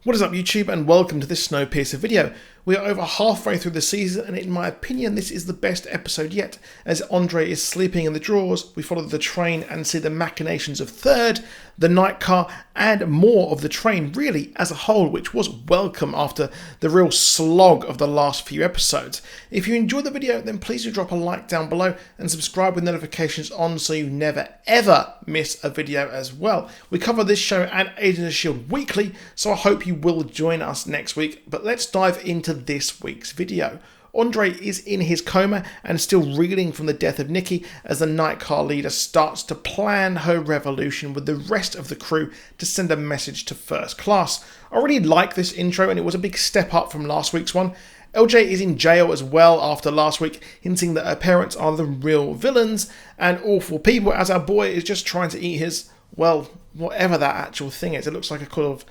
What is up YouTube, and welcome to this Snowpiercer video. We are over halfway through the season, and in my opinion this is the best episode yet. As Andre is sleeping in the drawers, we follow the train and see the machinations of Third, the night car, and more of the train really as a whole, which was welcome after the real slog of the last few episodes. If you enjoyed the video, then please do drop a like down below and subscribe with notifications on so you never ever miss a video as well. We cover this show and Agents of S.H.I.E.L.D. weekly, so I hope you will join us next week. But let's dive into this week's video. Andre is in his coma and still reeling from the death of Nikki as the night car leader starts to plan her revolution with the rest of the crew to send a message to First Class. I really like this intro, and it was a big step up from last week's one. LJ is in jail as well after last week, hinting that her parents are the real villains and awful people, as our boy is just trying to eat his, well, whatever that actual thing is. It looks like a kind of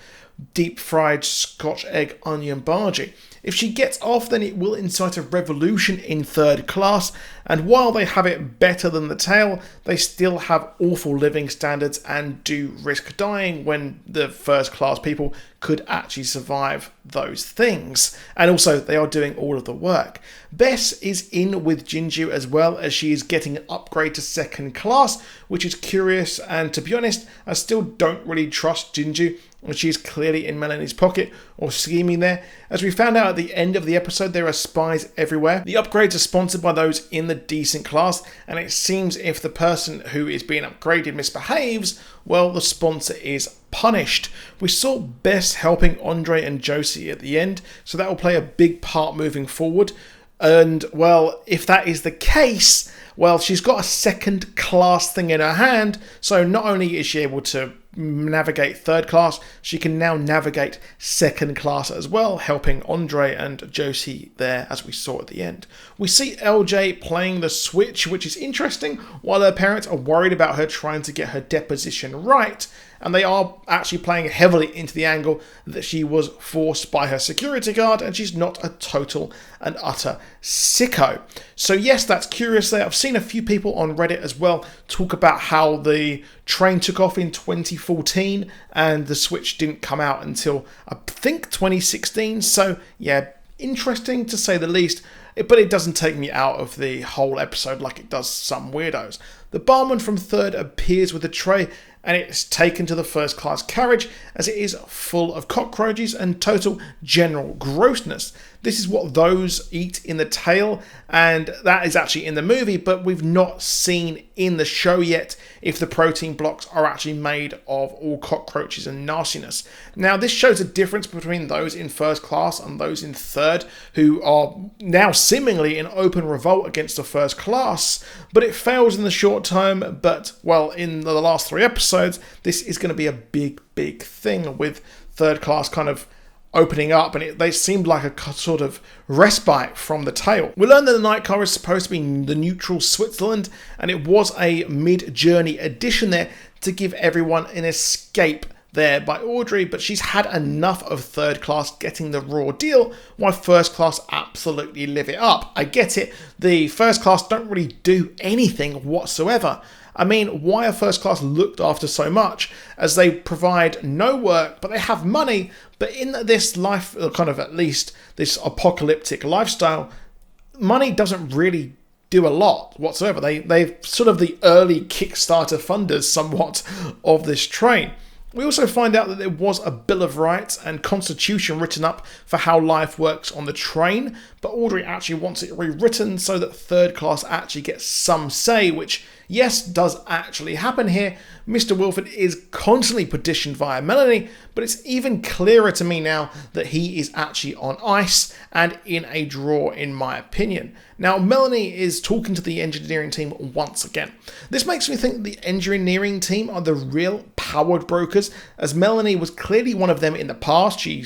deep fried Scotch egg onion bhaji. If she gets off, then it will incite a revolution in Third Class, and while they have it better than the tail, they still have awful living standards and do risk dying when the First Class people could actually survive those things. And also, they are doing all of the work. Bess is in with Jinju as well, as she is getting an upgrade to Second Class, which is curious, and to be honest, I still don't really trust Jinju, and she's clearly in Melanie's pocket or scheming there. As we found out at the end of the episode, there are spies everywhere. The upgrades are sponsored by those in the decent class, and it seems if the person who is being upgraded misbehaves, well, the sponsor is punished. We saw Bess helping Andre and Josie at the end, so that will play a big part moving forward. And, well, if that is the case, well, she's got a Second Class thing in her hand, so not only is she able to navigate Third Class, she can now navigate Second Class as well, helping Andre and Josie there, as we saw at the end. We see LJ playing the Switch, which is interesting, while her parents are worried about her trying to get her deposition right, and they are actually playing heavily into the angle that she was forced by her security guard and she's not a total and utter sicko. So yes, that's curious there. I've seen a few people on Reddit as well talk about how the train took off in 2014 and the Switch didn't come out until I think 2016. So yeah, interesting to say the least, but it doesn't take me out of the whole episode like it does some weirdos. The barman from Third appears with a tray, and it's taken to the First Class carriage as it is full of cockroaches and total general grossness. This is what those eat in the tail, and that is actually in the movie, but we've not seen in the show yet if the protein blocks are actually made of all cockroaches and nastiness. Now, this shows a difference between those in First Class and those in Third, who are now seemingly in open revolt against the First Class, but it fails in the short term. But, well, in the last 3 episodes, this is going to be a big thing with Third Class kind of opening up, and they seemed like a sort of respite from the tail. We learned that the night car is supposed to be the neutral Switzerland, and it was a mid-journey addition there to give everyone an escape there by Audrey, but she's had enough of Third Class getting the raw deal, while First Class absolutely live it up. I get it, the First Class don't really do anything whatsoever. I mean, why are First Class looked after so much, as they provide no work, but they have money? But in this life, kind of at least this apocalyptic lifestyle, money doesn't really do a lot whatsoever. They've sort of the early Kickstarter funders somewhat of this train. We also find out that there was a Bill of Rights and Constitution written up for how life works on the train, but Audrey actually wants it rewritten so that Third Class actually gets some say, which, yes, does actually happen here. Mr. Wilford is constantly petitioned via Melanie, but it's even clearer to me now that he is actually on ice and in a drawer, in my opinion. Now, Melanie is talking to the engineering team once again. This makes me think the engineering team are the real powered brokers, as Melanie was clearly one of them in the past. She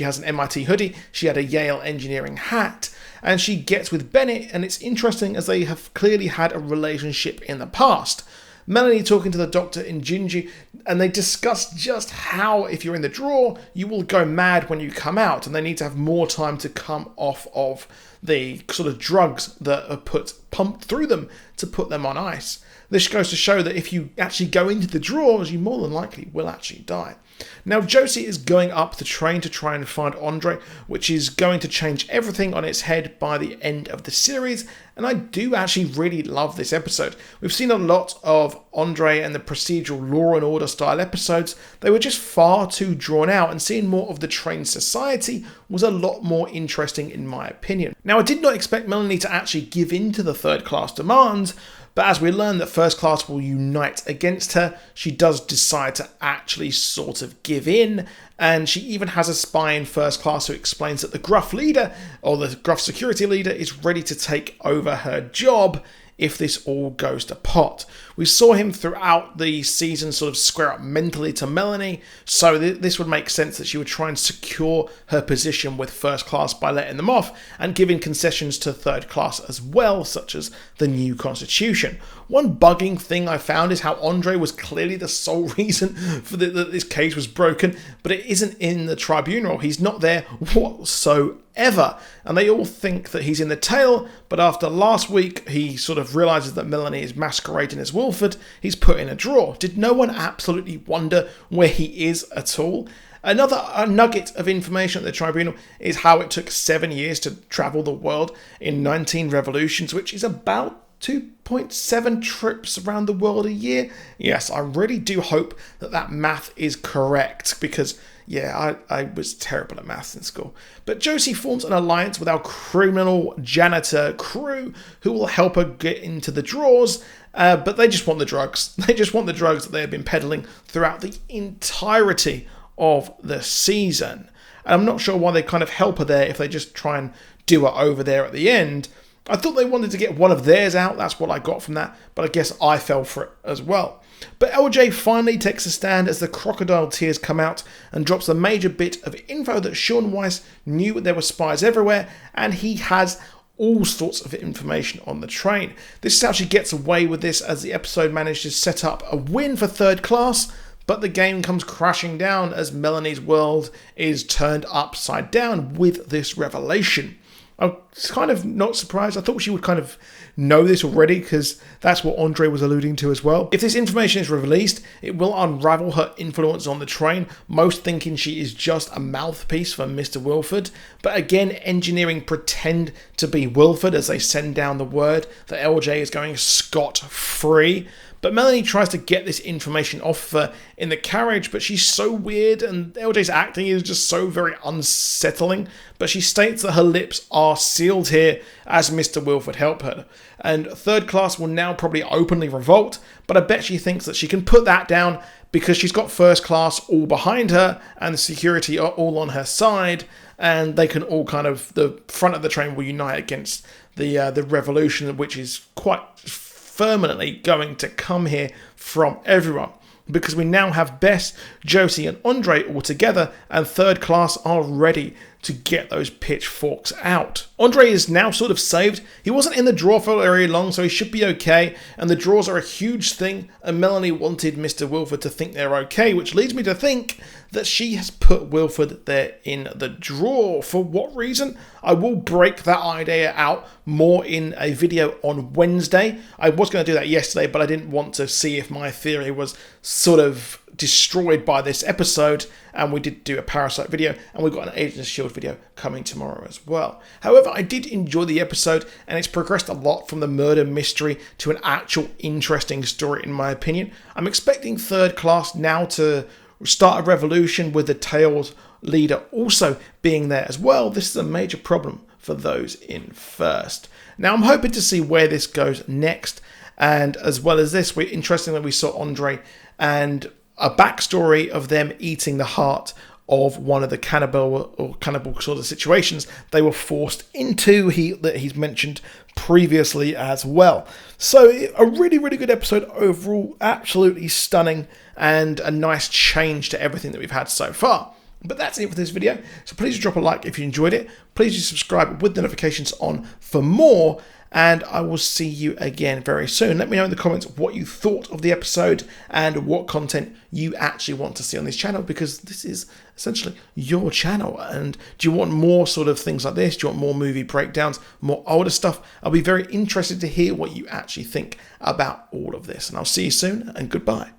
has an MIT hoodie, she had a Yale engineering hat, and she gets with Bennett, and it's interesting as they have clearly had a relationship in the past. Melanie talking to the doctor in Jinju, and they discuss just how if you're in the drawer, you will go mad when you come out, and they need to have more time to come off of the sort of drugs that are put pumped through them to put them on ice. This goes to show that if you actually go into the drawers, you more than likely will actually die. Now, Josie is going up the train to try and find Andre, which is going to change everything on its head by the end of the series, and I do actually really love this episode. We've seen a lot of Andre and the procedural Law and Order style episodes. They were just far too drawn out, and seeing more of the train society was a lot more interesting in my opinion. Now, I did not expect Melanie to actually give in to the third class demands, but as we learn that first class will unite against her, she does decide to actually sort of give in, and she even has a spy in first class who explains that the Gruff leader, or the Gruff security leader, is ready to take over her job if this all goes to pot. We saw him throughout the season sort of square up mentally to Melanie, so this would make sense that she would try and secure her position with first class by letting them off and giving concessions to third class as well, such as the new constitution. One bugging thing I found is how Andre was clearly the sole reason for that this case was broken, but it isn't in the tribunal. He's not there whatsoever, and they all think that he's in the tail, but after last week he sort of realises that Melanie is masquerading as Wilford. He's put in a drawer. Did no one absolutely wonder where he is at all? Another nugget of information at the tribunal is how it took 7 years to travel the world in 19 revolutions, which is about 2.7 trips around the world a year. Yes, I really do hope that math is correct, because yeah, I was terrible at maths in school. But Josie forms an alliance with our criminal janitor crew who will help her get into the drawers, but they just want the drugs. They just want the drugs that they have been peddling throughout the entirety of the season. And I'm not sure why they kind of help her there if they just try and do it over there at the end. I thought they wanted to get one of theirs out, that's what I got from that, but I guess I fell for it as well. But LJ finally takes a stand as the crocodile tears come out and drops a major bit of info that Sean Weiss knew there were spies everywhere, and he has all sorts of information on the train. This is how she gets away with this, as the episode managed to set up a win for third class, but the game comes crashing down as Melanie's world is turned upside down with this revelation. I'm kind of not surprised. I thought she would kind of know this already, because that's what Andre was alluding to as well. If this information is released, it will unravel her influence on the train, most thinking she is just a mouthpiece for Mr. Wilford. But again, engineering pretend to be Wilford as they send down the word that LJ is going scot-free. But Melanie tries to get this information off her in the carriage, but she's so weird, and LJ's acting is just so very unsettling. But she states that her lips are sealed here as Mr. Wilford helped her. And third class will now probably openly revolt, but I bet she thinks that she can put that down because she's got first class all behind her and the security are all on her side, and they can all kind of, the front of the train will unite against the revolution, which is quite permanently going to come here from everyone, because we now have Bess, Josie and Andre all together, and third class are ready to get those pitchforks out. Andre is now sort of saved. He wasn't in the drawer for very long, so he should be okay, and the drawers are a huge thing, and Melanie wanted Mr. Wilford to think they're okay, which leads me to think that she has put Wilford there in the drawer. For what reason? I will break that idea out more in a video on Wednesday. I was going to do that yesterday, but I didn't want to see if my theory was sort of destroyed by this episode, and we did do a Parasite video, and we've got an Agents of S.H.I.E.L.D. video coming tomorrow as well. However, I did enjoy the episode, and it's progressed a lot from the murder mystery to an actual interesting story in my opinion. I'm expecting third class now to start a revolution with the Tails leader also being there as well. This is a major problem for those in first. Now I'm hoping to see where this goes next, and as well as this, interestingly we saw Andre and a backstory of them eating the heart of one of the cannibal sort of situations they were forced into, that he's mentioned previously as well. So a really, really good episode overall, absolutely stunning, and a nice change to everything that we've had so far. But that's it for this video, so please drop a like if you enjoyed it. Please do subscribe with notifications on for more, and I will see you again very soon. Let me know in the comments what you thought of the episode and what content you actually want to see on this channel, because this is essentially your channel. And do you want more sort of things like this? Do you want more movie breakdowns, more older stuff? I'll be very interested to hear what you actually think about all of this. And I'll see you soon, and goodbye.